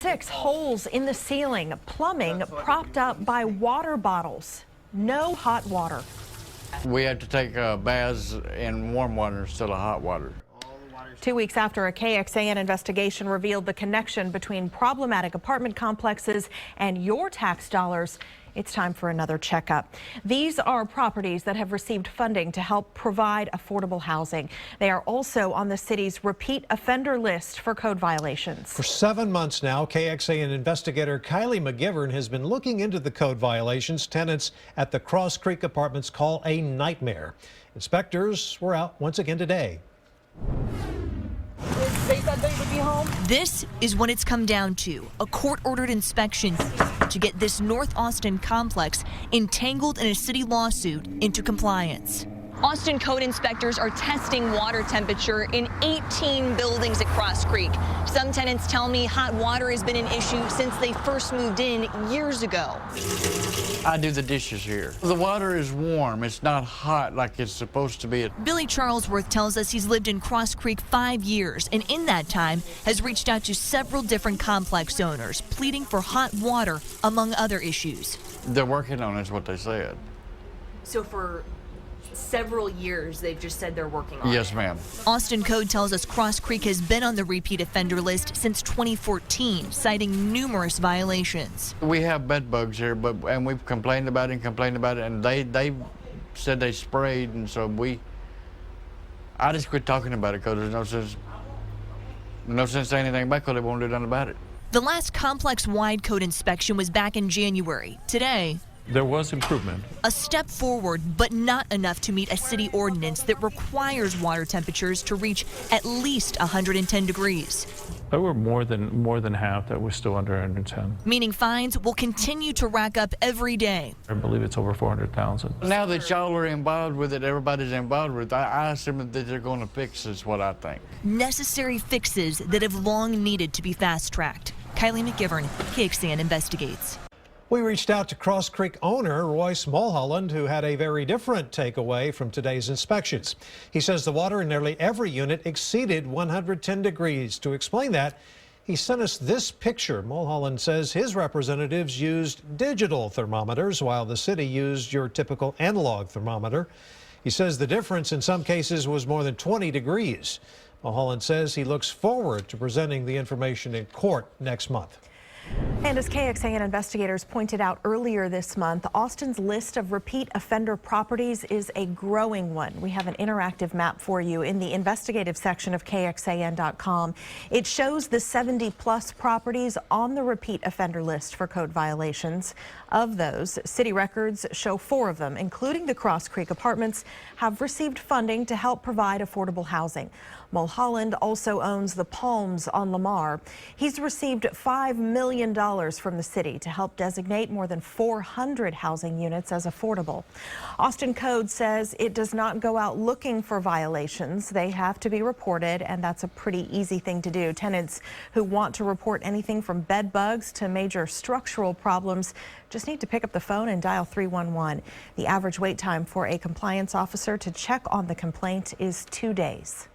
6 holes in the ceiling, plumbing propped up by water bottles. No hot water. We have to take baths in warm water instead of hot water. 2 weeks after a KXAN investigation revealed the connection between problematic apartment complexes and your tax dollars, it's time for another checkup. These are properties that have received funding to help provide affordable housing. They are also on the city's repeat offender list for code violations. For 7 months now, KXAN investigator Kylie McGivern has been looking into the code violations tenants at the Cross Creek Apartments call a nightmare. Inspectors were out once again today. They said they would be home. This is what it's come down to, a court-ordered inspection to get this North Austin complex entangled in a city lawsuit into compliance. Austin code inspectors are testing water temperature in 18 buildings at Cross Creek. Some tenants tell me hot water has been an issue since they first moved in years ago. I do the dishes here. The water is warm. It's not hot like it's supposed to be. Billy Charlesworth tells us he's lived in Cross Creek 5 years, and in that time has reached out to several different complex owners, pleading for hot water, among other issues. They're working on it, is what they said. So for several years, they've just said they're working on it. Yes, ma'am. Austin Code tells us Cross Creek has been on the repeat offender list since 2014, citing numerous violations. We have bed bugs here, and we've complained about it, and they said they sprayed, and so I just quit talking about it because there's no sense saying anything back because they won't do nothing about it. The last complex-wide code inspection was back in January. Today, there was improvement. A step forward, but not enough to meet a city ordinance that requires water temperatures to reach at least 110 degrees. There were more than half that were still under 110. Meaning fines will continue to rack up every day. I believe it's over 400,000. Now that y'all are involved with it, everybody's involved with it, I assume that they're going to fix this, what I think. Necessary fixes that have long needed to be fast-tracked. Kylie McGivern, KXAN Investigates. We reached out to Cross Creek owner Royce Mulholland, who had a very different takeaway from today's inspections. He says the water in nearly every unit exceeded 110 degrees. To explain that, he sent us this picture. Mulholland says his representatives used digital thermometers while the city used your typical analog thermometer. He says the difference in some cases was more than 20 degrees. Mulholland says he looks forward to presenting the information in court next month. And as KXAN investigators pointed out earlier this month, Austin's list of repeat offender properties is a growing one. We have an interactive map for you in the investigative section of KXAN.com. It shows the 70-plus properties on the repeat offender list for code violations. Of those, city records show 4 of them, including the Cross Creek Apartments, have received funding to help provide affordable housing. Mulholland also owns the Palms on Lamar. He's received $5 million from the city to help designate more than 400 housing units as affordable. Austin Code says it does not go out looking for violations. They have to be reported, and that's a pretty easy thing to do. Tenants who want to report anything from bed bugs to major structural problems just need to pick up the phone and dial 311. The average wait time for a compliance officer to check on the complaint is 2 days.